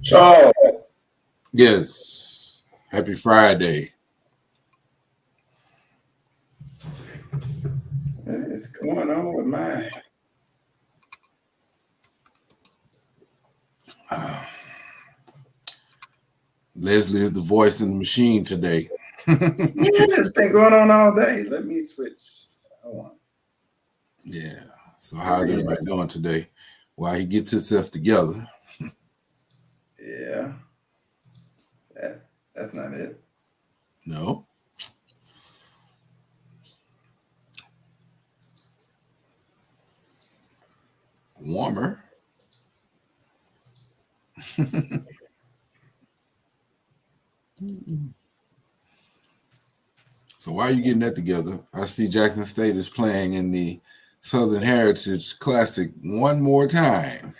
Charles, Yes. Happy Friday. what is going on with mine? Leslie is the voice in the machine today. Yeah, it's been going on all day. Let me switch. Hold on. Yeah. So how's everybody doing today? While he gets himself together. Yeah, that's not it. No. Warmer. So why are you getting that together? I see Jackson State is playing in the Southern Heritage Classic one more time.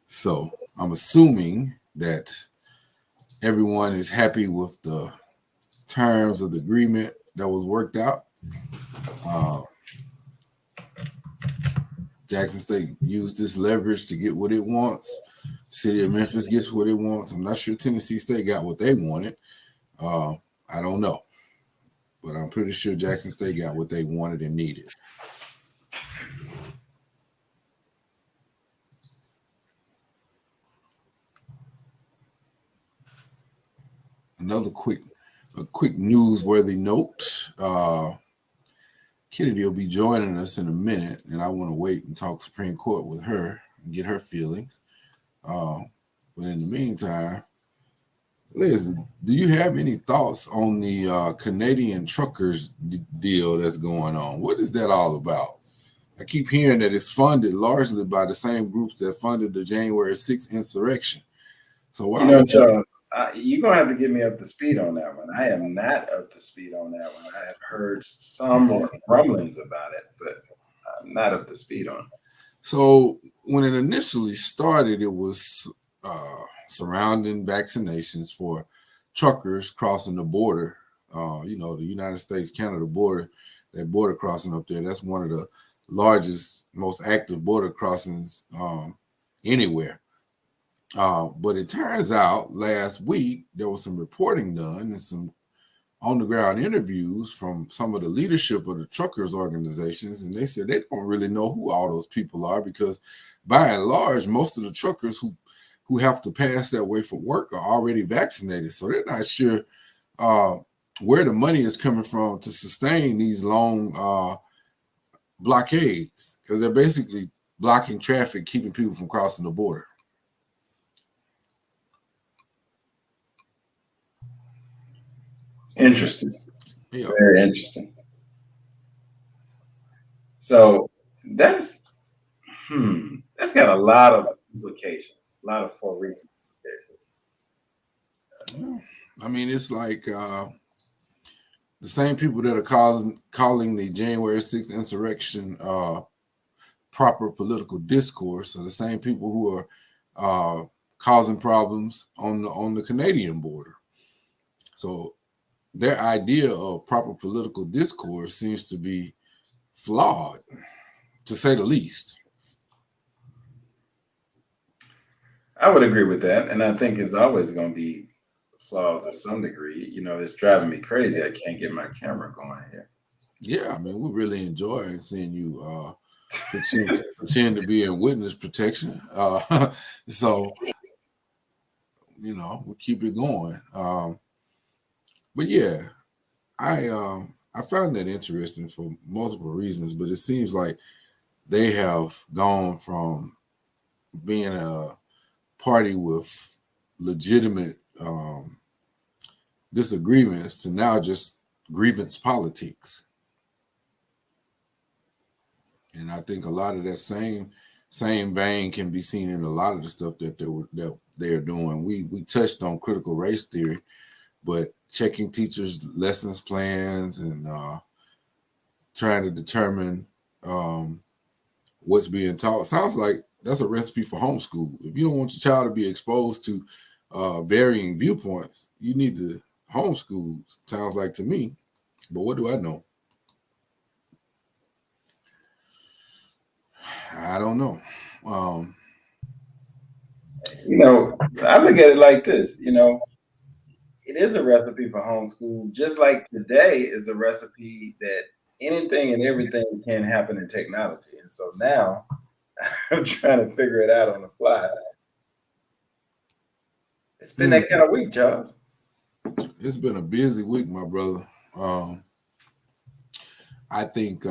So I'm assuming that everyone is happy with the terms of the agreement that was worked out. Jackson State used this leverage to get what it wants. City of Memphis gets what it wants. I'm not sure Tennessee State got what they wanted. I don't know. But I'm pretty sure Jackson State got what they wanted and needed. Another quick newsworthy note. Kennedy will be joining us in a minute, and I want to wait and talk Supreme Court with her and get her feelings. But in the meantime, Liz, do you have any thoughts on the Canadian truckers deal that's going on? What is that all about? I keep hearing that it's funded largely by the same groups that funded the January 6th insurrection. So why? Charles, you're going to have to get me up to speed on that one. I am not up to speed on that one. I have heard some rumblings about it, but I'm not up to speed on it. So when it initially started, it was surrounding vaccinations for truckers crossing the border. The United States-Canada border, that border crossing up there, that's one of the largest, most active border crossings anywhere. But it turns out last week there was some reporting done and some on-the-ground interviews from some of the leadership of the truckers organizations, and they said they don't really know who all those people are because by and large, most of the truckers who have to pass that way for work are already vaccinated. So they're not sure where the money is coming from to sustain these long blockades, because they're basically blocking traffic, keeping people from crossing the border. Interesting. Yeah. Very interesting. So that's got a lot of implications, a lot of foreign implications. I mean, it's like the same people that are calling the January 6th insurrection proper political discourse are the same people who are causing problems on the Canadian border. So their idea of proper political discourse seems to be flawed, to say the least. I would agree with that, and I think it's always going to be flawed to some degree. It's driving me crazy. I can't get my camera going here. Yeah, I mean, we're really enjoying seeing you pretend to be in witness protection. So, we'll keep it going. But yeah, I found that interesting for multiple reasons, but it seems like they have gone from being a party with legitimate disagreements to now just grievance politics. And I think a lot of that same vein can be seen in a lot of the stuff that they're doing. We touched on critical race theory, but checking teachers' lessons plans and trying to determine what's being taught. Sounds like that's a recipe for homeschool. If you don't want your child to be exposed to varying viewpoints, you need to homeschool. Sounds like to me. But what do I know? I don't know. I look at it like this. It is a recipe for homeschool, just like today is a recipe that anything and everything can happen in technology. And so now I'm trying to figure it out on the fly. It's been that kind of week, Charles. It's been a busy week, my brother. I think,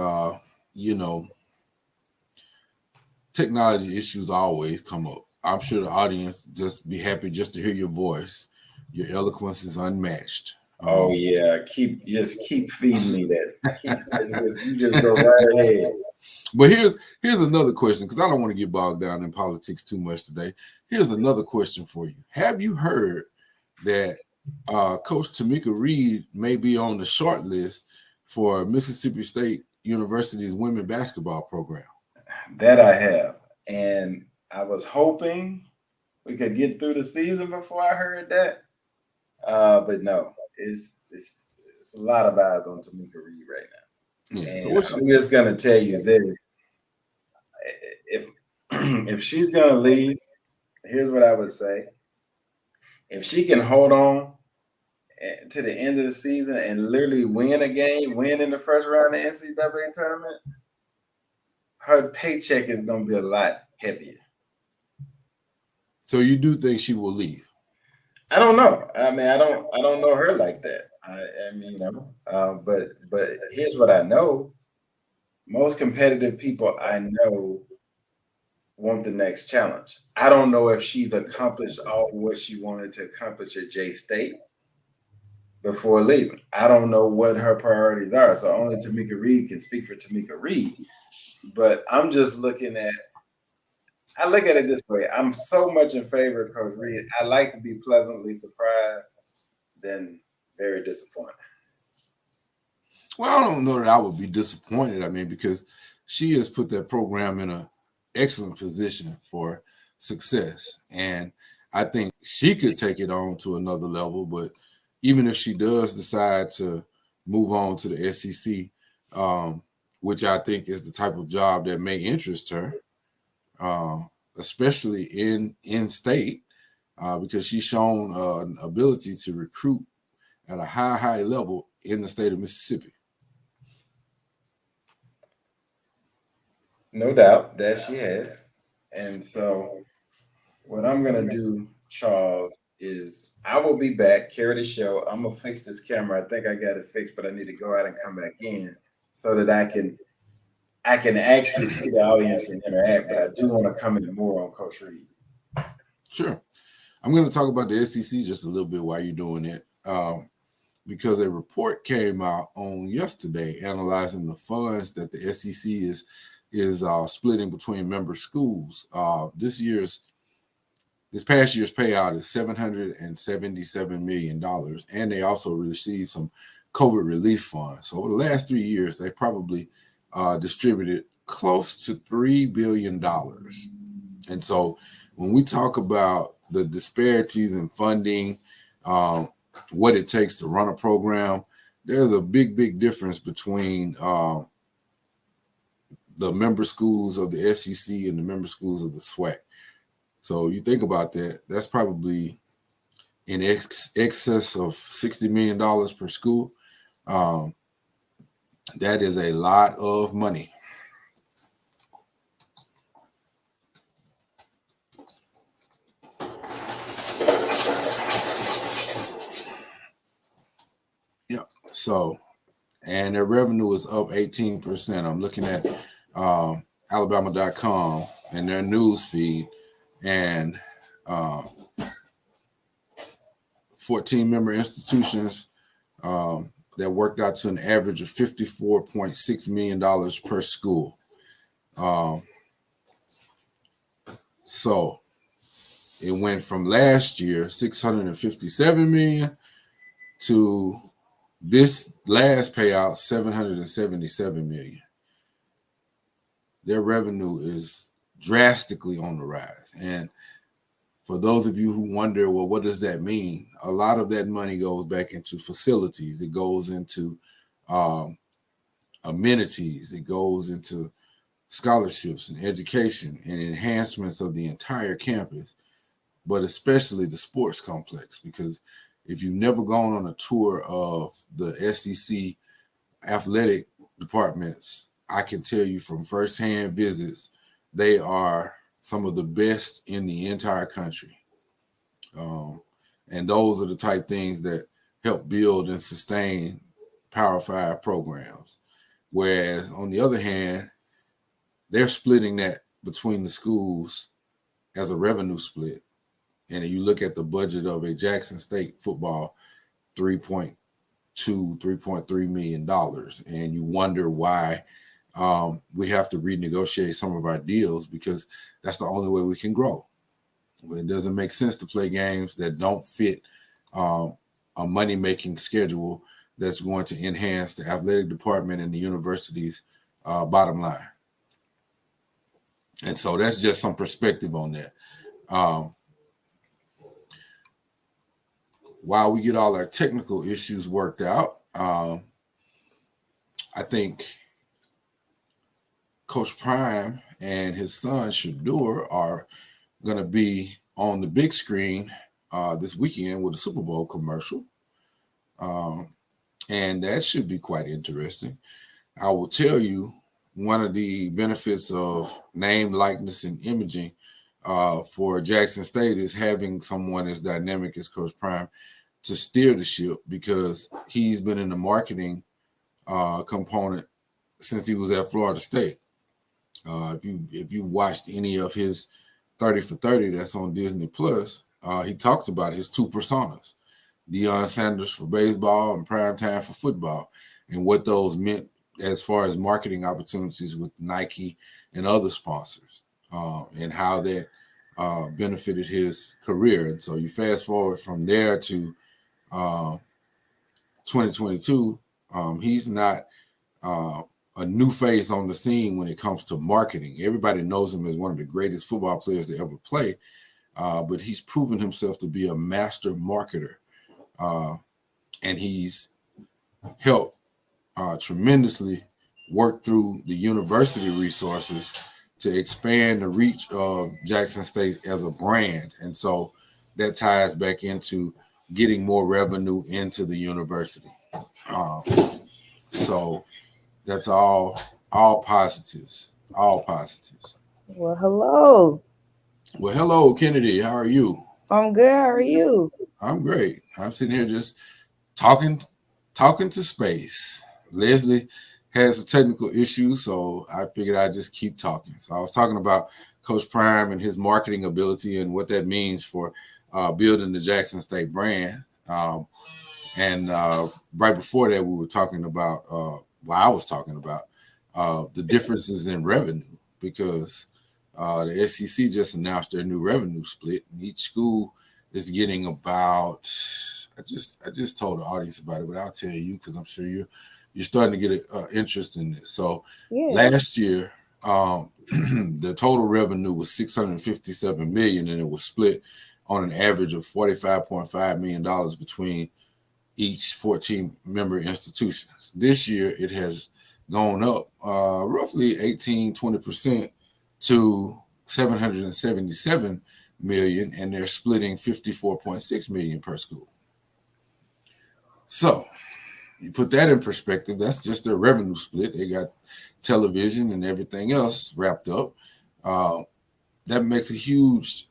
technology issues always come up. I'm sure the audience just be happy just to hear your voice. Your eloquence is unmatched. Oh yeah, keep feeding me that. You just go right ahead. But here's another question, because I don't want to get bogged down in politics too much today. Here's another question for you. Have you heard that Coach Tamika Reed may be on the short list for Mississippi State University's women's basketball program? That I have. And I was hoping we could get through the season before I heard that. But no, it's a lot of eyes on Tamika Reed right now. Yeah, and so I'm just gonna tell you this: if she's gonna leave, here's what I would say: if she can hold on to the end of the season and literally win a game, win in the first round of the NCAA tournament, her paycheck is gonna be a lot heavier. So you do think she will leave? I don't know. I mean, I don't know her like that. But here's what I know: most competitive people I know want the next challenge. I don't know if she's accomplished all what she wanted to accomplish at J State before leaving. I don't know what her priorities are. So only Tamika Reed can speak for Tamika Reed. But I look at it this way. I'm so much in favor of Coach Reed. I like to be pleasantly surprised than very disappointed. Well, I don't know that I would be disappointed. I mean, because she has put that program in an excellent position for success. And I think she could take it on to another level. But even if she does decide to move on to the SEC, which I think is the type of job that may interest her, especially in state, because she's shown an ability to recruit at a high level in the state of Mississippi. No doubt that she has. And so what I'm going to do, Charles, is I will be back, carry the show. I'm going to fix this camera. I think I got it fixed, but I need to go out and come back in so that I can actually see the audience and interact. But I do want to come in more on Coach Reed. Sure. I'm going to talk about the SEC just a little bit while you're doing it, because a report came out on yesterday analyzing the funds that the SEC is splitting between member schools. This past year's payout is $777 million, and they also received some COVID relief funds. So over the last 3 years, they probably distributed close to $3 billion. And so when we talk about the disparities in funding, what it takes to run a program, there's a big difference between the member schools of the SEC and the member schools of the SWAC. So you think about that, that's probably in excess of $60 million per school. That is a lot of money. Yeah. So, and their revenue is up 18%. I'm looking at Alabama.com and their news feed, and 14 member institutions that worked out to an average of $54.6 million per school. So it went from last year, $657 million to This last payout, 777 million. Their revenue is drastically on the rise. And for those of you who wonder, well, what does that mean? A lot of that money goes back into facilities. It goes into um, amenities. It goes into scholarships and education and enhancements of the entire campus, but especially the sports complex. Because if you've never gone on a tour of the SEC athletic departments, I can tell you from firsthand visits, they are some of the best in the entire country. Um, and those are the type things that help build and sustain Power Five programs. Whereas on the other hand, they're splitting that between the schools as a revenue split. And if you look at the budget of a Jackson State football, 3.2, $3.3 million, and you wonder why we have to renegotiate some of our deals because that's the only way we can grow. It doesn't make sense to play games that don't fit um, a money making schedule that's going to enhance the athletic department and the university's bottom line. And so that's just some perspective on that. Um, while we get all our technical issues worked out, I think Coach Prime and his son Shadur are going to be on the big screen this weekend with a Super Bowl commercial. And that should be quite interesting. I will tell you one of the benefits of name, likeness, and imaging for Jackson State is having someone as dynamic as Coach Prime to steer the ship because he's been in the marketing component since he was at Florida State. If you watched any of his 30 for 30 that's on Disney Plus, he talks about his two personas, Deion Sanders for baseball and Prime Time for football, and what those meant as far as marketing opportunities with Nike and other sponsors, and how that benefited his career. And so you fast forward from there to 2022, he's not a new face on the scene when it comes to marketing. Everybody knows him as one of the greatest football players to ever play, but he's proven himself to be a master marketer, and he's helped tremendously work through the university resources to expand the reach of Jackson State as a brand. And so that ties back into getting more revenue into the university. Um, so that's all positives, all positives. Well, hello. Well, hello, Kennedy. How are you? I'm good. How are you? I'm great. I'm sitting here just talking, talking to space. Leslie has some technical issues, so I figured I'd just keep talking. So I was talking about Coach Prime and his marketing ability and what that means for building the Jackson State brand. And right before that, we were talking about, I was talking about the differences in revenue because the SEC just announced their new revenue split, and each school is getting about. I just told the audience about it, but I'll tell you because I'm sure you're starting to get an interest in this. So Yeah. last year, the total revenue was 657 million, and it was split on an average of $45.5 million between each 14 member institutions. This year, it has gone up roughly 18-20% to 777 million, and they're splitting 54.6 million per school. So you put that in perspective, that's just their revenue split. They got television and everything else wrapped up. That makes a huge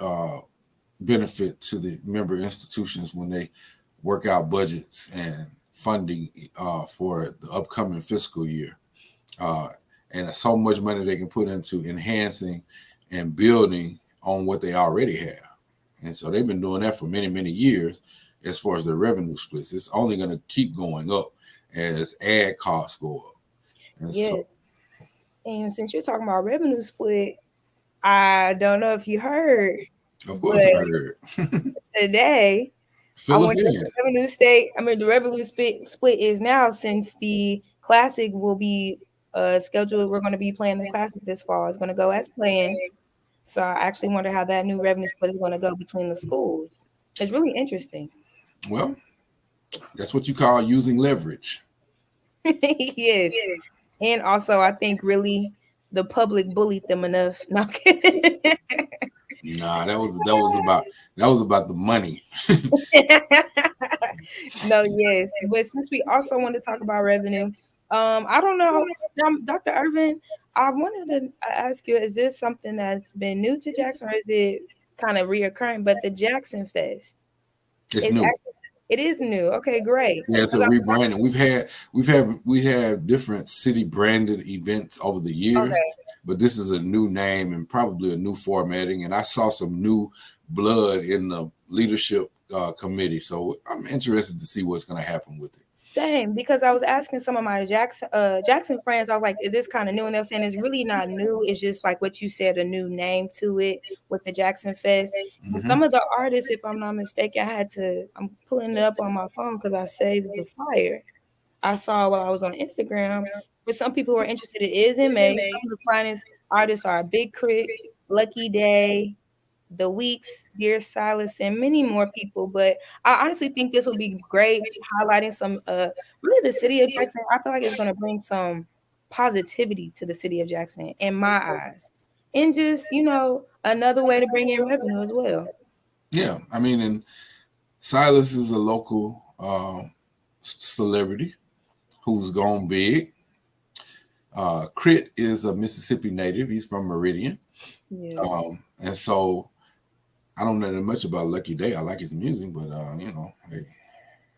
benefit to the member institutions when they work out budgets and funding for the upcoming fiscal year. And so much money they can put into enhancing and building on what they already have. And so they've been doing that for many, many years as far as their revenue splits. It's only going to keep going up as ad costs go up. And Yeah. so, And since you're talking about revenue split, I don't know if you heard, of but course, I heard. today I Fill us wonder what in. the revenue state. I mean, the revenue split is now since the classic will be scheduled. We're going to be playing the classic this fall. It's going to go as planned. So I actually wonder how that new revenue split is going to go between the schools. It's really interesting. Well, that's what you call using leverage. Yes. And also, I think really the public bullied them enough. No I'm kidding. Nah, that was about the money. No, yes. But since we also want to talk about revenue, I don't know, Dr. Irvin, I wanted to ask you, is this something that's been new to Jackson or is it kind of reoccurring? But the Jackson Fest It's is new. actually, it is new. Okay, great. Yeah, it's a 'Cause rebranding. We had different city branded events over the years, okay. but this is a new name and probably a new formatting. And I saw some new blood in the leadership committee, so I'm interested to see what's going to happen with it. Same, because I was asking some of my Jackson friends, I was like, is this kind of new? And they're saying it's really not new. It's just like what you said, a new name to it with the Jackson Fest. But Hmm. some of the artists, if I'm not mistaken, I'm pulling it up on my phone because I saved the flyer I saw while I was on Instagram. For some people who are interested, it is in May. Some of the finest artists are Big Crit, Lucky Day, the Weeks, Dear Silas, and many more people. But I honestly think this will be great, highlighting some really the city of Jackson. I feel like it's gonna bring some positivity to the city of Jackson in my eyes. And just, another way to bring in revenue as well. Yeah, I mean, and Silas is a local celebrity who's gone big. Crit is a Mississippi native. He's from Meridian, Yeah. and so I don't know that much about Lucky Day. I like his music, but hey.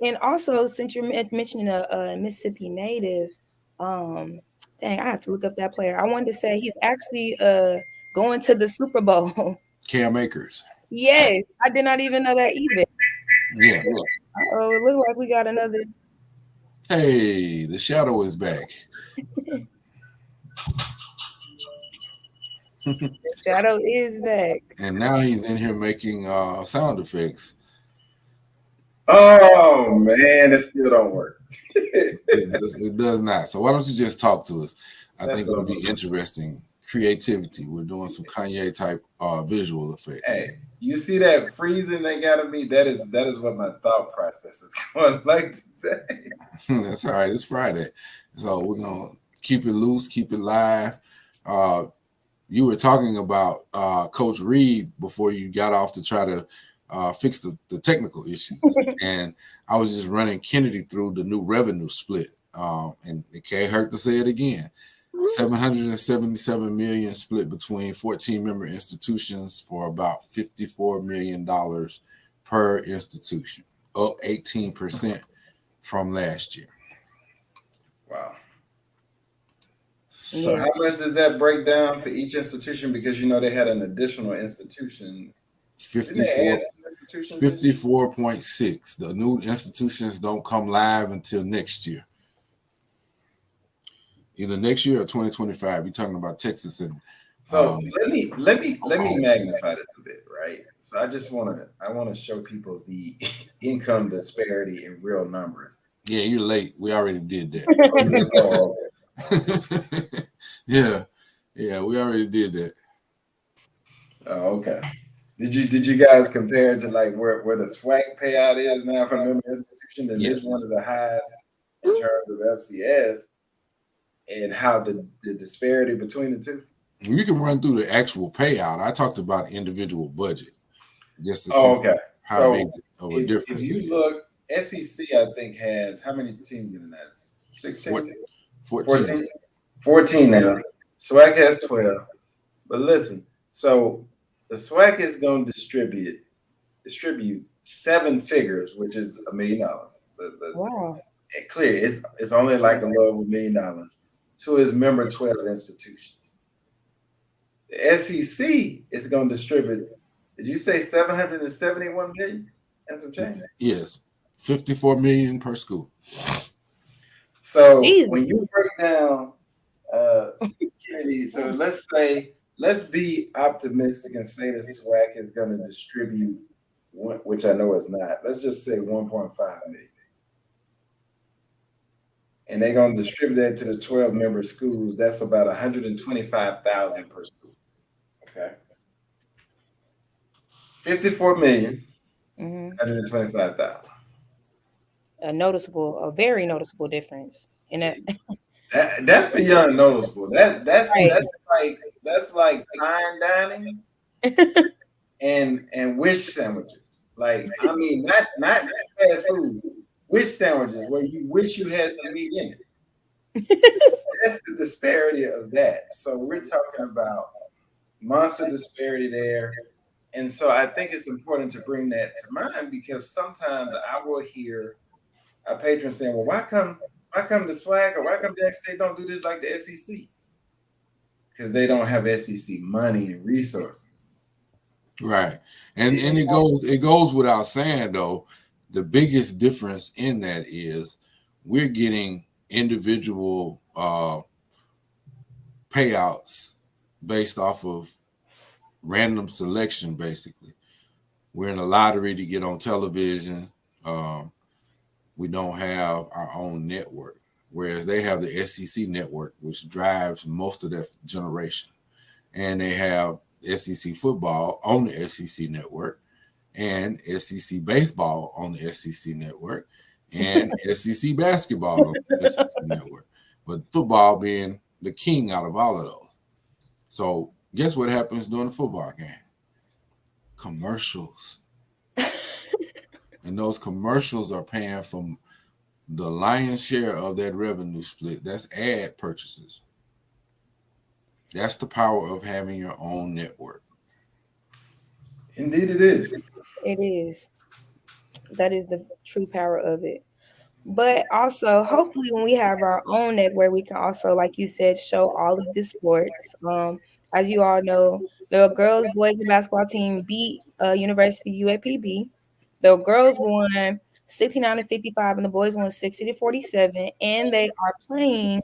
And also, since you're mentioning a Mississippi native, um, dang, I have to look up that player. I wanted to say he's actually going to the Super Bowl. Cam Akers. Yes, I did not even know that either. Yeah. Oh, it looked like we got another. Hey, the shadow is back. Shadow is back. And now he's in here making sound effects. Oh man, it still don't work. It does not. So why don't you just talk to us? I That's think what it'll I'm be looking for. interesting. Creativity. We're doing some Kanye type visual effects. Hey, you see that freezing they got of me? That is what my thought process is going like today. That's all right. It's Friday. So we're gonna keep it loose, keep it live. Uh, you were talking about Coach Reed before you got off to try to fix the technical issues. And I was just running Kennedy through the new revenue split. And it can't hurt to say it again. 777 million split between 14 member institutions for about $54 million per institution, up 18% from last year. Wow. So Yeah. how much does that break down for each institution? Because they had an additional institution. Didn't they 54, add institutions this year? 54.6. The new institutions don't come live until next year. Either next year or 2025. You're talking about Texas and So let me magnify this a bit, right? So I want to show people the income disparity in real numbers. yeah, you're late. We already did Oh, that. yeah, we already did that. okay. Did you guys compare it to like where the SWAC payout is now for member institution, and this one Yes. of the highest in terms of FCS, and how the disparity between the two? You can run through the actual payout. I talked about individual budget just to see Oh, okay. how big So of a if difference it you is. look, SEC I think has how many teams in that? 16? 14. 14? 14 now. SWAC has 12. But listen, so the SWAC is going to distribute seven figures, which is $1 million. Wow. Clear, it's only like a little over $1 million to his member 12 institutions. The SEC is going to distribute. Did you say 771 million and some change? Yes. 54 million per school. So Easy. when you break down Kennedy, so let's be optimistic and say the SWAC is going to distribute which I know it's not. Let's just say 1.5 million. And they're going to distribute that to the 12 member schools. That's about 125,000 per school. Okay. 54 million, 125,000. A very noticeable difference in that. That's beyond noticeable. Right. That's like fine dining and wish sandwiches. Like, I mean, not fast food. Wish sandwiches where you wish you had some meat in it. That's the disparity of that. So we're talking about monster disparity there. And so I think it's important to bring that to mind because sometimes I will hear a patron saying, "Well, why come the swag or why come Jackson State don't do this like the SEC?" Because they don't have SEC money and resources. Right. And it goes without saying though, the biggest difference in that is we're getting individual payouts based off of random selection, basically. We're in a lottery to get on television. We don't have our own network, whereas they have the SEC network, which drives most of their generation. And they have SEC football on the SEC network and SEC baseball on the SEC network and SEC basketball on the SEC network. But football being the king out of all of those. So guess what happens during the football game? Commercials. And those commercials are paying for the lion's share of that revenue split. That's ad purchases. That's the power of having your own network. Indeed, it is. It is. That is the true power of it. But also, hopefully, when we have our own network, we can also, like you said, show all of the sports. As you all know, the girls, boys, and basketball team beat University UAPB. The girls won 69-55, and the boys won 60-47. And they are playing.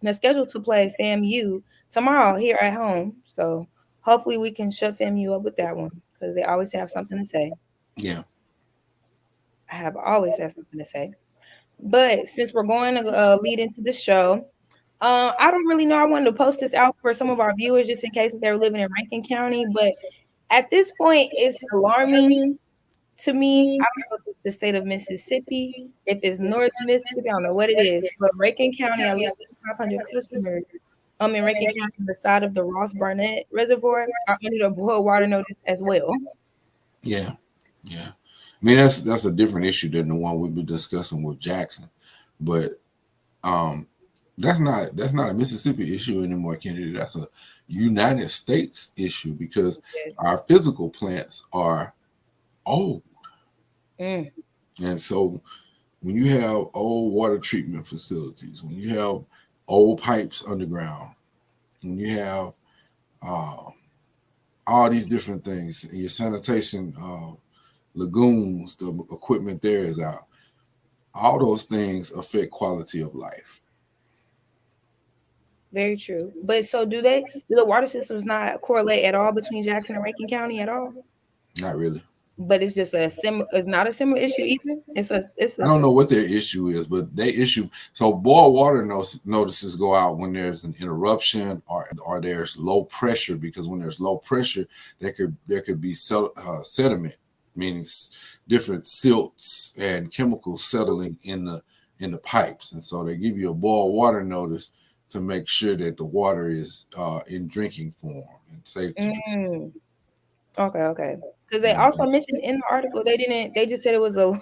They're scheduled to play FAMU tomorrow here at home. So hopefully, we can shut FAMU up with that one because they always have something to say. Yeah. I have always had something to say. But since we're going to lead into the show, I don't really know. I wanted to post this out for some of our viewers just in case they're living in Rankin County. But at this point, it's alarming to me. I don't know if it's the state of Mississippi, if it's northern Mississippi, I don't know what it is. But Rankin County, at least 500 customers in Rankin County on the side of the Ross Barnett Reservoir are under the boil water notice as well. Yeah. Yeah. I mean, that's a different issue than the one we've been discussing with Jackson, but that's not a Mississippi issue anymore, Kennedy. That's a United States issue because our physical plants are old, and so when you have old water treatment facilities, when you have old pipes underground, when you have all these different things, your sanitation. Lagoons, the equipment there is out. All those things affect quality of life. Very true. But so do the water systems not correlate at all between Jackson and Rankin County at all? Not really. But it's just it's not a similar issue either. I don't know what their issue is, but they issue so boil water notices go out when there's an interruption or there's low pressure, because when there's low pressure, there could be sediment, meaning different silts and chemicals settling in the pipes, and so they give you a boil water notice to make sure that the water is in drinking form and safe to drink. Okay. Because they also mentioned in the article they just said it was a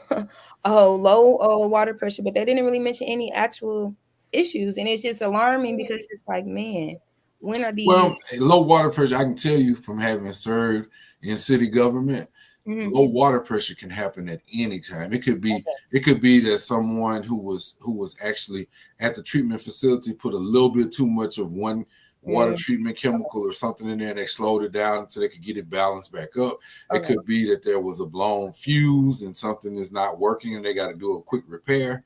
low water pressure, but they didn't really mention any actual issues, and it's just alarming because it's like, man, when are these? Well, low water pressure, I can tell you from having served in city government. Low water pressure can happen at any time. It could be that someone who was actually at the treatment facility put a little bit too much of one water treatment chemical or something in there, and they slowed it down so they could get it balanced back up. It could be that there was a blown fuse and something is not working and they got to do a quick repair.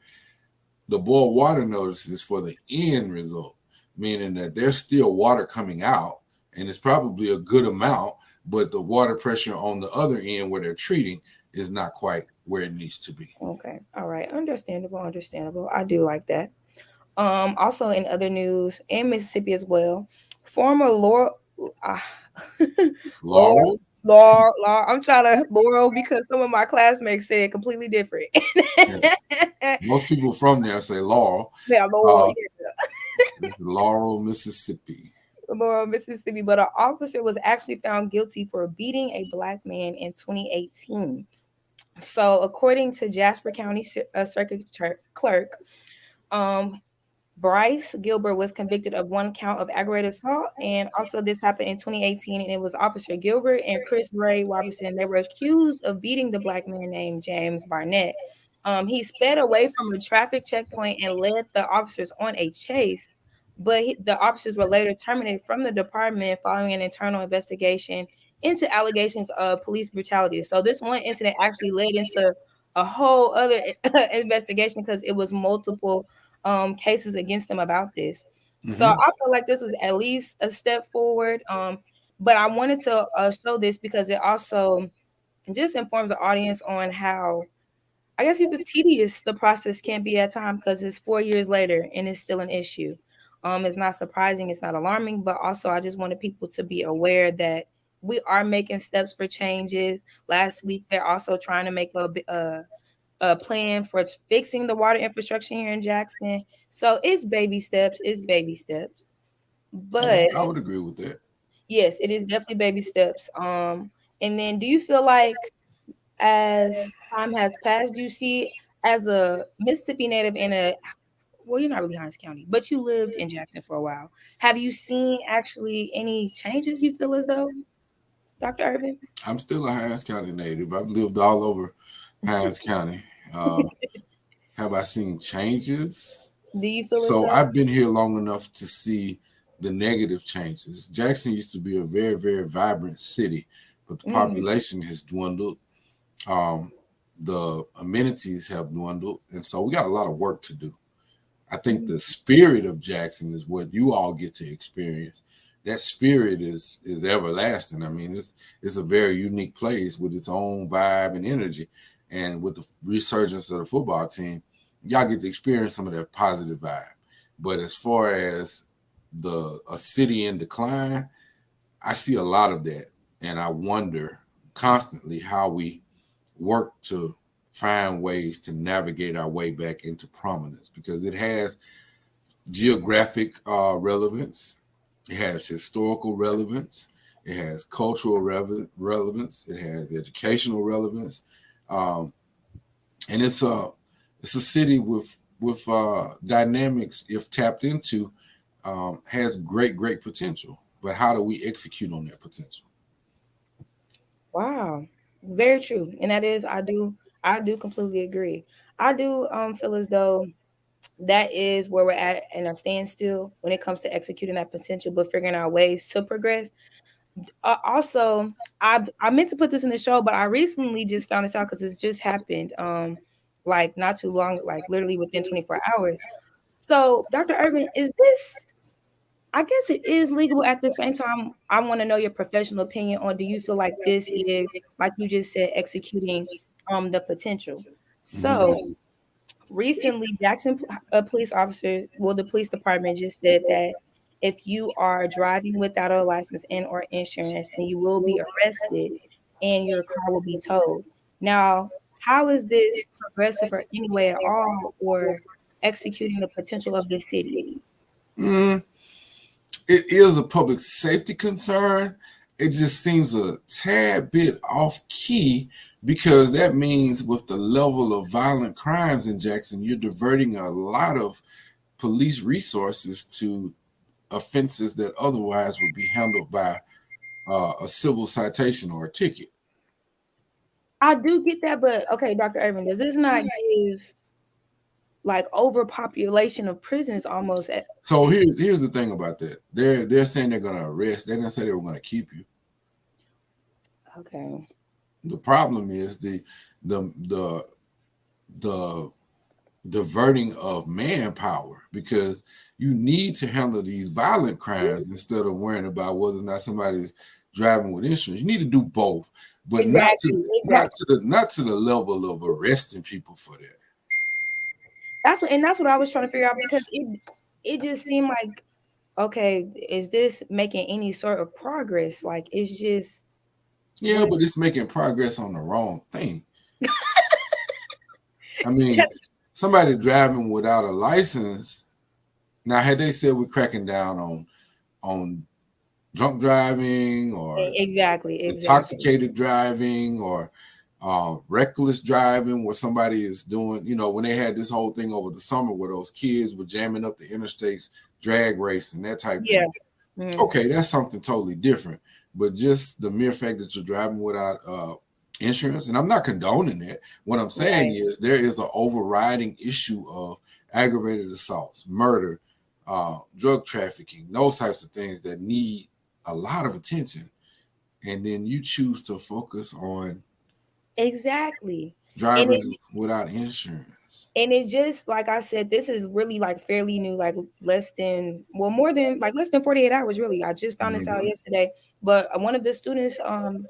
The boil water notice is for the end result, meaning that there's still water coming out and it's probably a good amount, but the water pressure on the other end where they're treating is not quite where it needs to be. Okay. All right. Understandable. Understandable. I do like that. Also in other news in Mississippi as well, former Laurel, uh, Laurel, Laurel, Laurel. I'm trying to Laurel because some of my classmates said completely different. yeah. Most people from there say Laurel. Yeah, Laurel. Uh, it's Laurel, Mississippi. Laurel, Mississippi, but an officer was actually found guilty for beating a black man in 2018. So, according to Jasper County Circuit Clerk, um, Bryce Gilbert was convicted of one count of aggravated assault, and also this happened in 2018, and it was Officer Gilbert and Chris Ray Robertson. They were accused of beating the black man named James Barnett. He sped away from a traffic checkpoint and led the officers on a chase, but the officers were later terminated from the department following an internal investigation into allegations of police brutality. So this one incident actually led into a whole other investigation because it was multiple cases against them about this. So I Mm-hmm. feel like this was at least a step forward. But I wanted to show this because it also just informs the audience on how I guess you could tedious the process can be at times because it's 4 years later and it's still an issue. It's not surprising, it's not alarming, but also I just wanted people to be aware that we are making steps for changes. Last week, they're also trying to make a plan for fixing the water infrastructure here in Jackson. So it's baby steps. It's baby steps. Yeah, But I would agree with that. yes, it is definitely baby steps. And then do you feel like as time has passed, do you see as a Mississippi native in a well, you're not really Hinds County, but you lived in Jackson for a while. Have you seen actually any changes you feel as though, Dr. Irvin? I'm still a Hinds County native. I've lived all over Hinds County. Uh, have I seen changes? Do you feel as So though? I've been here long enough to see the negative changes. Jackson used to be a very, very vibrant city, but the Mm, population has dwindled. Um, the amenities have dwindled, and so we got a lot of work to do. I think mm, the spirit of Jackson is what you all get to experience. That spirit is everlasting. I mean, it's a very unique place with its own vibe and energy. And with the resurgence of the football team, y'all get to experience some of that positive vibe. But as far as a city in decline, I see a lot of that. And I wonder constantly how we work to find ways to navigate our way back into prominence because it has geographic relevance, it has historical relevance, it has cultural relevance, it has educational relevance, um, and it's a city with dynamics if tapped into has great potential. But how do we execute on that potential? wow. Very true. And that is I do completely agree. I do feel as though that is where we're at in a standstill when it comes to executing that potential, but figuring out ways to progress. Also, I meant to put this in the show, but I recently just found this out because it's just happened. Like not too long, like literally within 24 hours. So, Dr. Irvin, is this? I guess it is legal. At the same time, I want to know your professional opinion on. Do you feel like this is, like you just said, executing the potential? So Mhm. recently, Jackson police officer, well, the police department just said that if you are driving without a license and or insurance, then you will be arrested and your car will be towed. Now, how is this progressive or any way at all, or executing the potential of the city? Mm, it is a public safety concern. It just seems a tad bit off key because that means with the level of violent crimes in Jackson, you're diverting a lot of police resources to offenses that otherwise would be handled by a civil citation or a ticket. I do get that, but okay, Dr. Irvin, does this not give like overpopulation of prisons almost at, So here's the thing about that. They're saying they're going to arrest. They didn't say they were going to keep you. okay. The problem is the the diverting of manpower because you need to handle these violent crimes instead of worrying about whether or not somebody's driving with insurance. You need to do both, but Exactly. not to the level of arresting people for that. That's what I was trying to figure out, because it just seemed like, okay, is this making any sort of progress? Like, it's just Yeah, what. but it's making progress on the wrong thing. I mean, somebody driving without a license. Now, had they said we're cracking down on drunk driving or Exactly. intoxicated driving or reckless driving, where somebody is doing, when they had this whole thing over the summer where those kids were jamming up the interstates, drag racing, that type Yeah. thing. Okay, that's something totally different. But just the mere fact that you're driving without insurance, and I'm not condoning it. What I'm saying is there is an overriding issue of aggravated assaults, murder, drug trafficking, those types of things that need a lot of attention. And then you choose to focus on Exactly. drivers without insurance. And it just, like I said, this is really like fairly new, like less than 48 hours, really. I just found this out yesterday. But one of the students,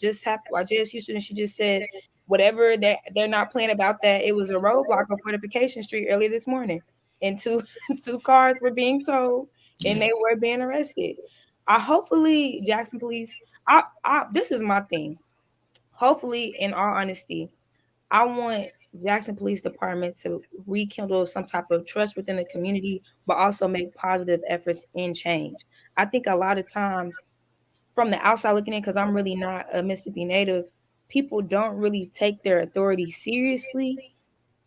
just happened, our JSU student, she just said whatever that they're not playing about that. It was a roadblock on Fortification Street earlier this morning, and two cars were being towed, and they were being arrested. Hopefully Jackson police. This is my thing. Hopefully, in all honesty, I want Jackson Police Department to rekindle some type of trust within the community, but also make positive efforts in change. I think a lot of time from the outside looking in, because I'm really not a Mississippi native, people don't really take their authority seriously.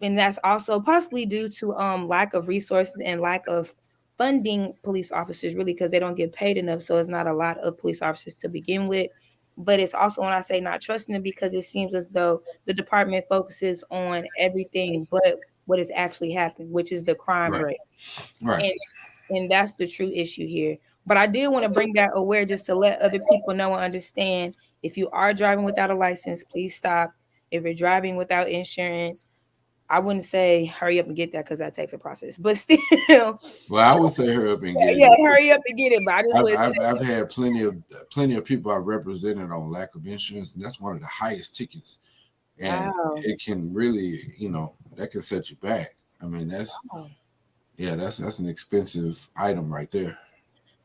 And that's also possibly due to lack of resources and lack of funding police officers, really, because they don't get paid enough. So it's not a lot of police officers to begin with. But it's also, when I say not trusting them, because it seems as though the department focuses on everything but what is actually happening, which is the crime rate. Right. And that's the true issue here. But I did want to bring that aware, just to let other people know and understand, if you are driving without a license, please stop. If you're driving without insurance, I wouldn't say hurry up and get that, because that takes a process. But still, well, I would say hurry up and get it. Yeah, hurry up and get it. But I've had plenty of people I've represented on lack of insurance, and that's one of the highest tickets. And it can really, that can set you back. I mean, that's an expensive item right there.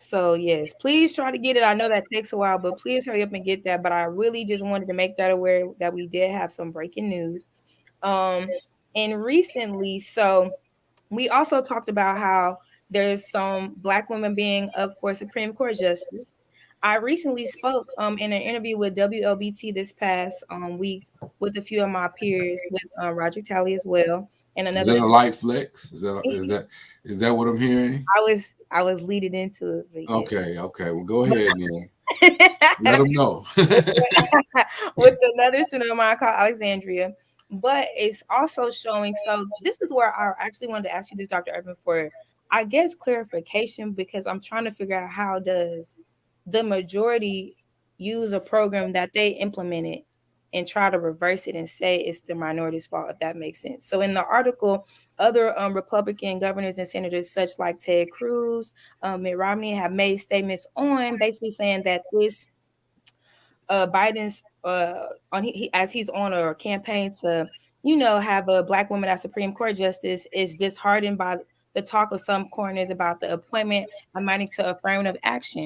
So yes, please try to get it. I know that takes a while, but please hurry up and get that. But I really just wanted to make that aware that we did have some breaking news. And recently, so we also talked about how there's some Black women being up for Supreme Court justice. I recently spoke in an interview with WLBT this past week with a few of my peers, with Roger Talley as well, and another. Is that a light flex? Is that what I'm hearing? I was leading into it. Okay. Well, go ahead, then. Let them know. With another student of mine called Alexandria. But it's also showing. So this is where I actually wanted to ask you this, Dr. Irvin, for, I guess, clarification, because I'm trying to figure out, how does the majority use a program that they implemented and try to reverse it and say it's the minority's fault, if that makes sense. So in the article, other Republican governors and senators, such like Ted Cruz, Mitt Romney, have made statements on basically saying that this Biden's as he's on a campaign to have a Black woman as Supreme Court justice, is disheartened by the talk of some corners about the appointment amounting to affirmative action.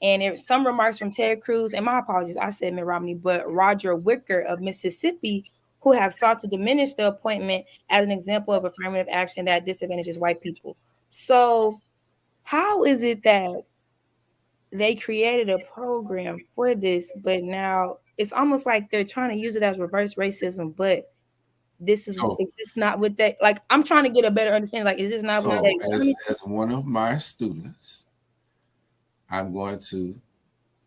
And some remarks from Ted Cruz, and my apologies, I said Mitt Romney, but Roger Wicker of Mississippi, who have sought to diminish the appointment as an example of affirmative action that disadvantages white people. So how is it that they created a program for this, but now it's almost like they're trying to use it as reverse racism, but is this not what they, like, I'm trying to get a better understanding, like, is this not what they as one of my students, I'm going to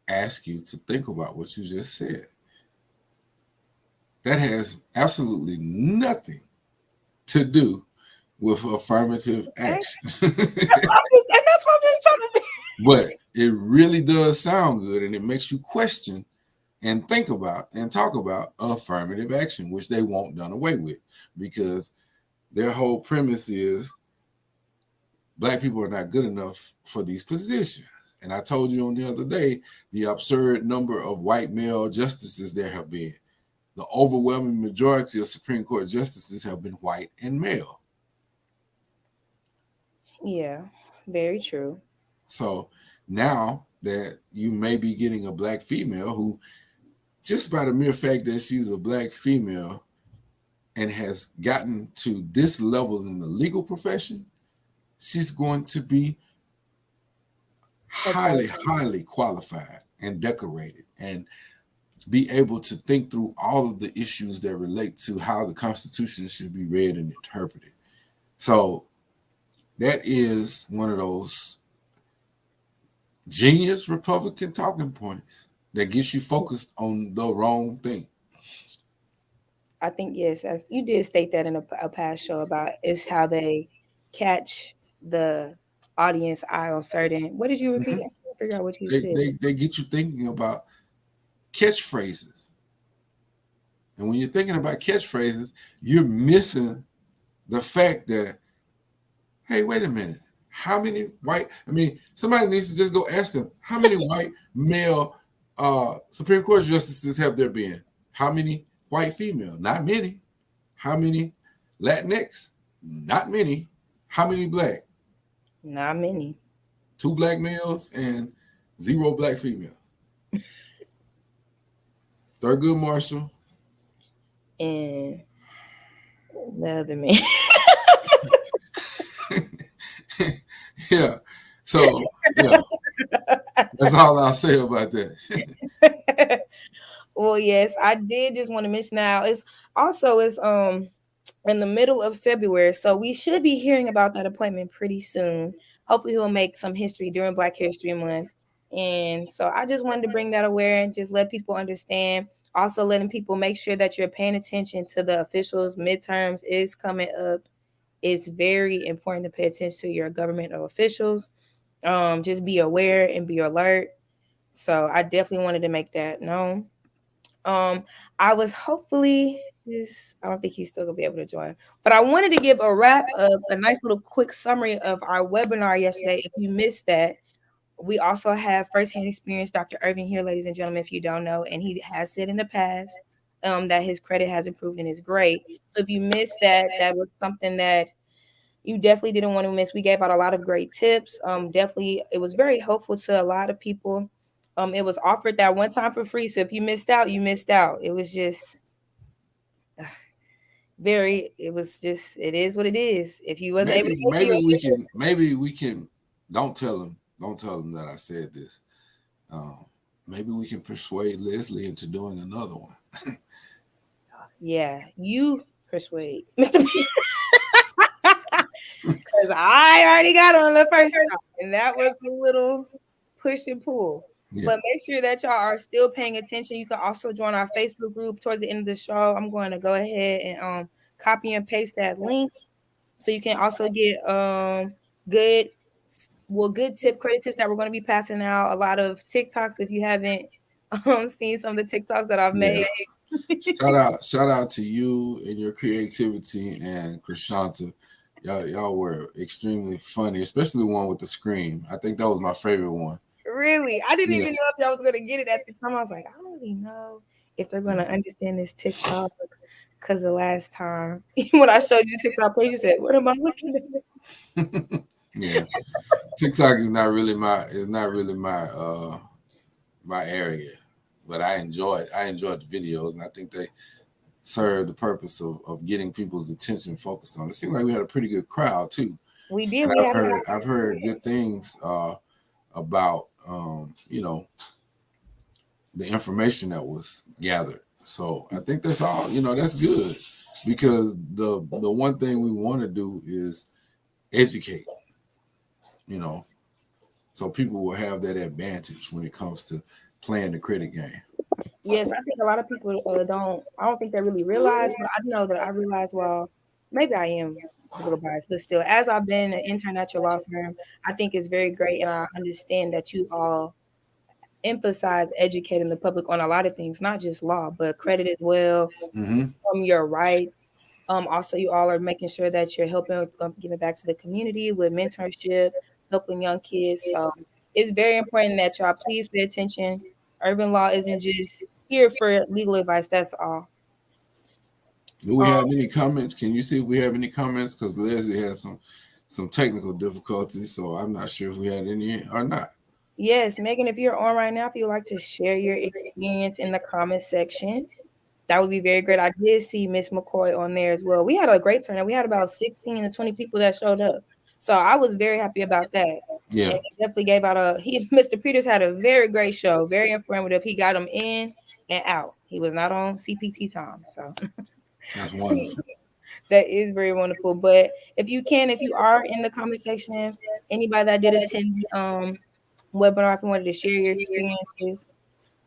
ask you to think about what you just said. That has absolutely nothing to do with affirmative action. And that's what I'm just trying to think. But it really does sound good, and it makes you question and think about and talk about affirmative action, which they won't done away with, because their whole premise is Black people are not good enough for these positions. And I told you on the other day the absurd number of white male justices there have been. The overwhelming majority of Supreme Court justices have been white and male. Yeah, very true. So now that you may be getting a black female who, just by the mere fact that she's a black female and has gotten to this level in the legal profession, she's going to be highly qualified and decorated and be able to think through all of the issues that relate to how the Constitution should be read and interpreted. So that is one of those genius Republican talking points that gets you focused on the wrong thing. I think, yes, as you did state that in a past show about is how they catch the audience eye on certain. What did you repeat? I can't figure out what you said. They get you thinking about catchphrases. And when you're thinking about catchphrases, you're missing the fact that, hey, wait a minute. How many white, somebody needs to just go ask them, how many white male Supreme Court justices have there been? How many white female? Not many. How many Latinx? Not many. How many black? Not many. 2 black males and 0 black females. Thurgood Marshall. And the other man. Yeah. So, yeah. That's all I'll say about that. Well, yes, I did just want to mention now. It's in the middle of February, so we should be hearing about that appointment pretty soon. Hopefully, he'll make some history during Black History Month. And so I just wanted to bring that aware and just let people understand. Also, letting people make sure that you're paying attention to the officials. Midterms is coming up. It's very important to pay attention to your government officials. Just be aware and be alert. So I definitely wanted to make that known. I was hopefully this. I don't think he's still gonna be able to join, but I wanted to give a wrap of a nice little quick summary of our webinar yesterday. If you missed that, we also have firsthand experience, Dr. Irvin here, ladies and gentlemen, if you don't know, and he has said in the past that his credit has improved and is great. So if you missed that, that was something that you definitely didn't want to miss. We gave out a lot of great tips. Definitely, it was very helpful to a lot of people. It was offered that one time for free. So if you missed out, you missed out. It was just it is what it is. If you wasn't able to maybe we can don't tell them that I said this. Maybe we can persuade Leslie into doing another one. Yeah, you persuade Mr. Because I already got on the first time, and that was a little push and pull. Yeah. But make sure that y'all are still paying attention. You can also join our Facebook group towards the end of the show. I'm going to go ahead and copy and paste that link, so you can also get good credit tips that we're going to be passing out. A lot of TikToks if you haven't seen some of the TikToks that I've made. Shout out to you and your creativity and Krishanta. Y'all were extremely funny, especially the one with the scream. I think that was my favorite one. Really? I didn't even know if y'all was going to get it at the time. I was like, I don't really know if they're going to understand this TikTok, because the last time when I showed you the TikTok page, you said, what am I looking at? Yeah. TikTok is not really my my area, but I enjoyed the videos, and I think they serve the purpose of getting people's attention focused on. It seemed like we had a pretty good crowd too. We did. I've heard good things about the information that was gathered. So I think that's all. That's good, because the one thing we want to do is educate. So people will have that advantage when it comes to playing the credit game. Yes, I think a lot of people I don't think they really realize, but I know that I realize, well, maybe I am a little biased, but still, as I've been an intern at your law firm, I think it's very great, and I understand that you all emphasize educating the public on a lot of things, not just law, but credit as well, from your rights. Also, you all are making sure that you're helping, giving back to the community with mentorship, helping young kids. So it's very important that y'all please pay attention. Urban Law isn't just here for legal advice. That's all. Do we Um, have any comments? Can you see if we have any comments? Because Leslie has some technical difficulties, so I'm not sure if we had any or not. yes, Megan, if you're on right now, if you'd like to share your experience in the comment section, that would be very great. I did see Miss McCoy on there as well. We had a great turnout. We had about 16 to 20 people that showed up. So I was very happy about that. Yeah, And he definitely gave out Mr. Peters had a very great show, very informative. He got them in and out. He was not on CPT time. So that's wonderful. that is very wonderful. But if you can, if you are in the comment section, anybody that did attend the webinar, if you wanted to share your experiences.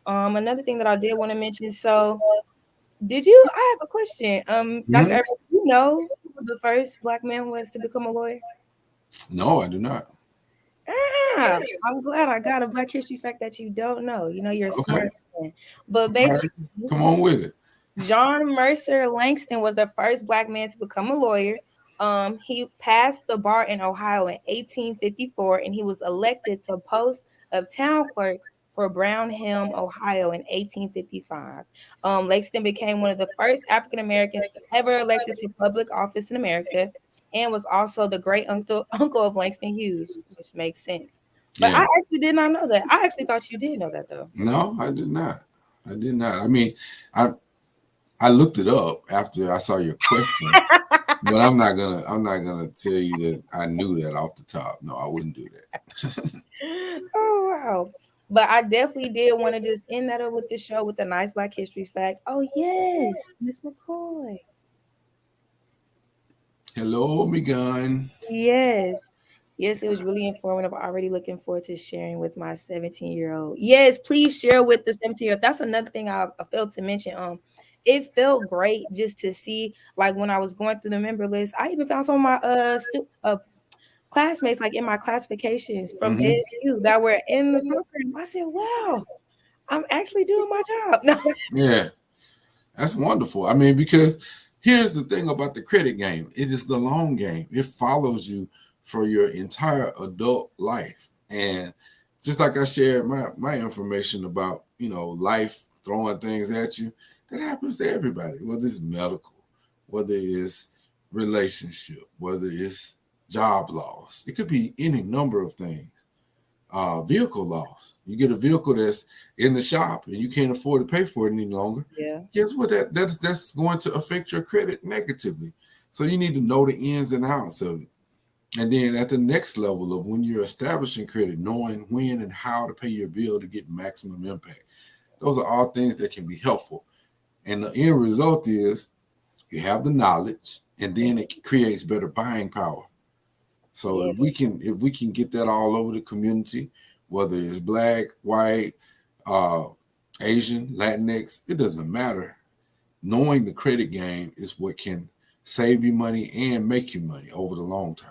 Another thing that I did want to mention, so did you? I have a question. Dr. Mhm. Irvin, do you know who the first black man was to become a lawyer? No, I do not. Ah, I'm glad I got a Black History fact that you don't know. You know, you're a Okay, smart man. But all right, basically, come on with it. John Mercer Langston was the first black man to become a lawyer. He passed the bar in Ohio in 1854, and he was elected to post of town clerk for Brownhelm, Ohio in 1855. Langston became one of the first African Americans ever elected to public office in America, and was also the great uncle of Langston Hughes, which makes sense. But I Yeah, actually did not know that. I actually thought you did know that though. no, I did not. I did not. I mean, I I looked it up after I saw your question, but I'm not gonna tell you that I knew that off the top. No, I wouldn't do that. Oh wow. But I definitely did want to just end that up with the show with a nice Black History fact. Oh yes, Miss McCoy. Hello, Megan. Yes. Yes, it was really informative. Already looking forward to sharing with my 17-year-old. Yes, please share with the 17-year-old. That's another thing I failed to mention. It felt great just to see, like when I was going through the member list. I even found some of my classmates, like in my classifications from Hmm. ASU that were in the program. I said, wow, I'm actually doing my job. No. Yeah, that's wonderful. I mean, because here's the thing about the credit game: it is the long game. It follows you for your entire adult life, and just like I shared my information about life throwing things at you, that happens to everybody, whether it's medical, whether it's relationship, whether it's job loss. It could be any number of things. Vehicle loss. You get a vehicle that's in the shop and you can't afford to pay for it any longer. Yeah. Guess what? That's going to affect your credit negatively. So you need to know the ins and outs of it. And then at the next level of when you're establishing credit, knowing when and how to pay your bill to get maximum impact. Those are all things that can be helpful. And the end result is you have the knowledge, and then it creates better buying power. So Yeah. if we can get that all over the community, whether it's black, white, uh, Asian, Latinx, it doesn't matter. Knowing the credit game is what can save you money and make you money over the long term.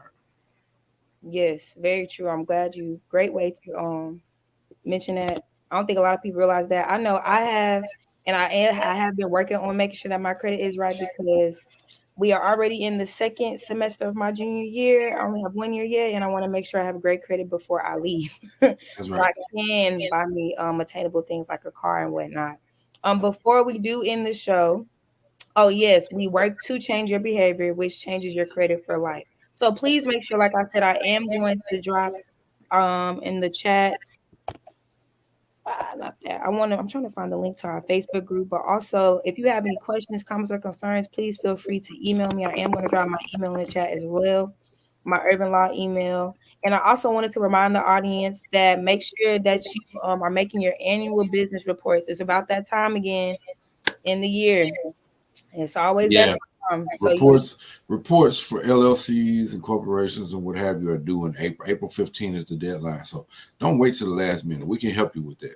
Yes, very true. I'm glad you great way to mention that. I don't think a lot of people realize that. I know I have, and I have been working on making sure that my credit is right because we are already in the second semester of my junior year. I only have 1 year yet, and I want to make sure I have great credit before I leave, That's so I right. can buy me attainable things like a car and whatnot. Before we do end the show, oh yes, we work to change your behavior, which changes your credit for life. So please make sure, like I said, I am going to drop in the chat. Not that. I'm trying to find the link to our Facebook group, but also if you have any questions, comments, or concerns, please feel free to email me. I am going to drop my email in the chat as well, my Urban Law email. And I also wanted to remind the audience that make sure that you are making your annual business reports. It's about that time again in the year. It's always that Yeah. time. So Reports for LLCs and corporations and what have you are due in April. April 15 is the deadline. So don't wait till the last minute. We can help you with that.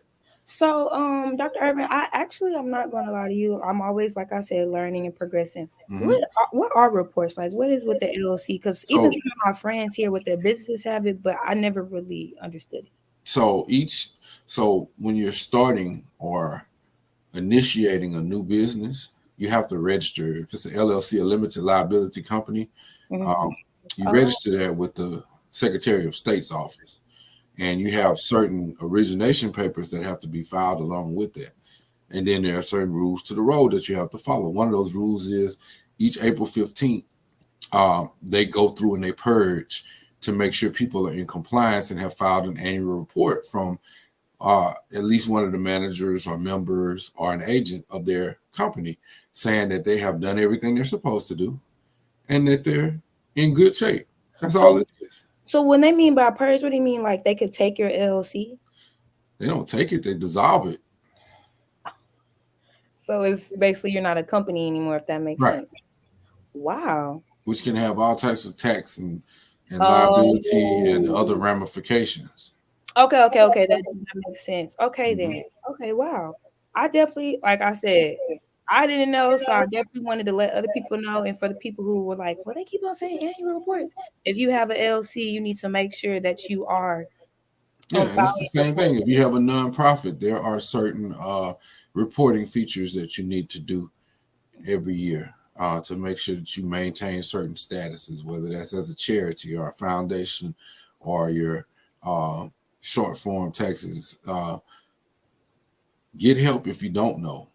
Dr. Irvin, I'm not gonna lie to you. I'm always, like I said, learning and progressing. Hmm. What are reports like? What is with the LLC? Because even So some of my friends here with their businesses have it, but I never really understood it. so each so when you're starting or initiating a new business, you have to register. If it's an LLC, a limited liability company, Mhm. um, you Oh, register that with the Secretary of State's office. and you have certain origination papers that have to be filed along with that. And then there are certain rules to the road that you have to follow. One of those rules is each April 15th, they go through and they purge to make sure people are in compliance and have filed an annual report from at least one of the managers or members or an agent of their company saying that they have done everything they're supposed to do and that they're in good shape. That's all it is. So when they mean by purge, what do you mean? Like they could take your LLC? They don't take it, they dissolve it. So it's basically you're not a company anymore, if that makes sense. Wow. Which can have all types of tax and liability and other ramifications. Okay. That makes sense. Okay, then. Okay, wow. I definitely, like I said, I didn't know, so I definitely wanted to let other people know. And for the people who were like, well, they keep on saying annual reports. If you have an LLC, you need to make sure that you are. Yeah, it's the same thing. If you have a nonprofit, there are certain reporting features that you need to do every year to make sure that you maintain certain statuses, whether that's as a charity or a foundation or your short form taxes. Get help if you don't know.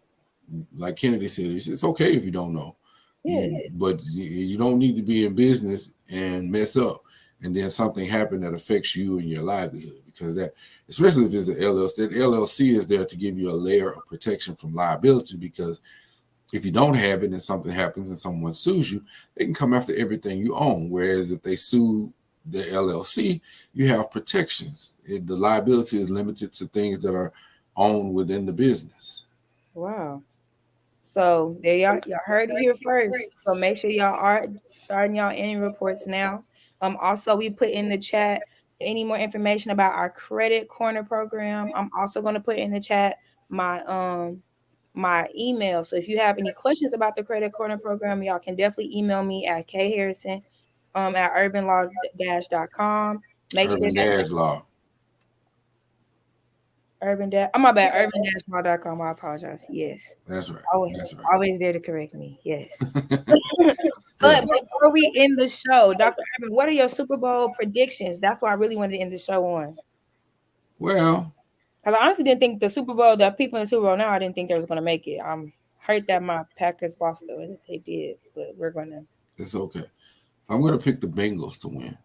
Like Kennedy said, it's okay if you don't know. Yeah. But you don't need to be in business and mess up and then something happen that affects you and your livelihood, because that, especially if it's an LLC, that LLC is there to give you a layer of protection from liability, because if you don't have it and something happens and someone sues you, they can come after everything you own. Whereas if they sue the LLC, you have protections. The liability is limited to things that are owned within the business. Wow. So there y'all heard it here first. So make sure y'all are starting y'all annual reports now. Also we put in the chat any more information about our credit corner program. I'm also going to put in the chat my email. So if you have any questions about the credit corner program, y'all can definitely email me at kharrison at urbanlaw-.com. Make sure Urban Law. Oh my bad, urban-law.com. I apologize. Yes. That's right. Always there to correct me. Yes. But before we end the show, Dr. Irvin, what are your Super Bowl predictions? That's what I really wanted to end the show on. Well, because I honestly didn't think the Super Bowl, the people in the Super Bowl now, I didn't think they was going to make it. I'm hurt that my Packers lost, though. They did, but we're going to. It's okay. I'm going to pick the Bengals to win.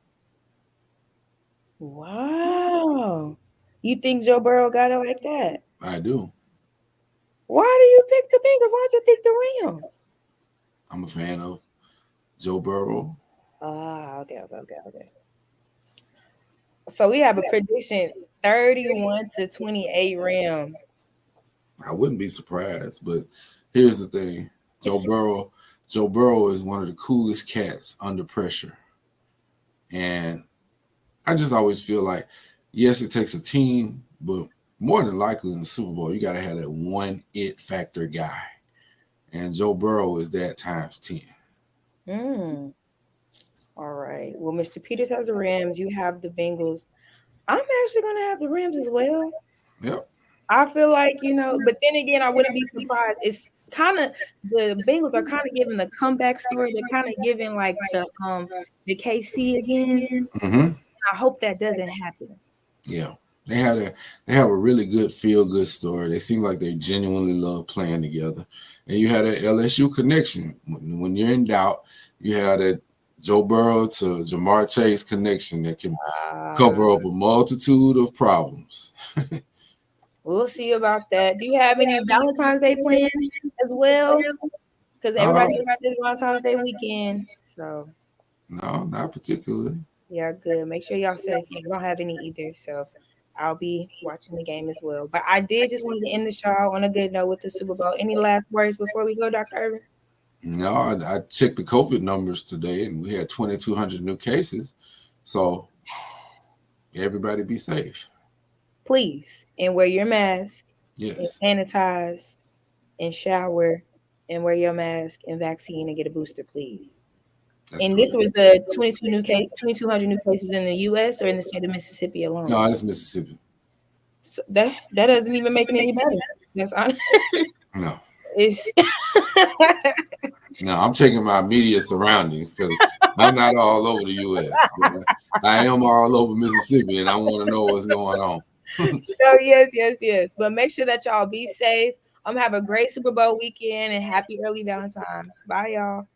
Wow. You think Joe Burrow got it like that? I do. Why do you pick the Bengals? Why don't you pick the Rams? I'm a fan of Joe Burrow. Okay. So we have a prediction, 31-28 Rams. I wouldn't be surprised, but here's the thing. Joe Burrow is one of the coolest cats under pressure. And I just always feel like, yes, it takes a team, but more than likely in the Super Bowl, you got to have that one it factor guy. And Joe Burrow is that times 10. All right. Well, Mr. Peters has the Rams. You have the Bengals. I'm actually going to have the Rams as well. Yep. I feel like, but then again, I wouldn't be surprised. It's kind of, the Bengals are kind of giving the comeback story. They're kind of giving like the KC again. Mm-hmm. I hope that doesn't happen. Yeah. They have a really good feel-good story. They seem like they genuinely love playing together. And you had an LSU connection. When you're in doubt, you had a Joe Burrow to Jamar Chase connection that can cover up a multitude of problems. We'll see about that. Do you have any Valentine's Day plans as well? Because everybody got this Valentine's Day weekend. So no, not particularly. Yeah, good. Make sure y'all say I don't have any either. So I'll be watching the game as well. But I did just want to end the show on a good note with the Super Bowl. Any last words before we go, Dr. Irvin? No, I checked the COVID numbers today, and we had 2,200 new cases. So everybody be safe. Please. And wear your mask. Yes. And sanitize. And shower. And wear your mask and vaccine and get a booster, please. That's and correct. This was the 2,200 new cases in the U.S. or in the state of Mississippi alone? No, it's Mississippi. So that doesn't even make it any better. That's honest. No. It's No, I'm checking my immediate surroundings because I'm not all over the U.S. But I am all over Mississippi, and I want to know what's going on. So yes. But make sure that y'all be safe. Have a great Super Bowl weekend and happy early Valentine's. Bye, y'all.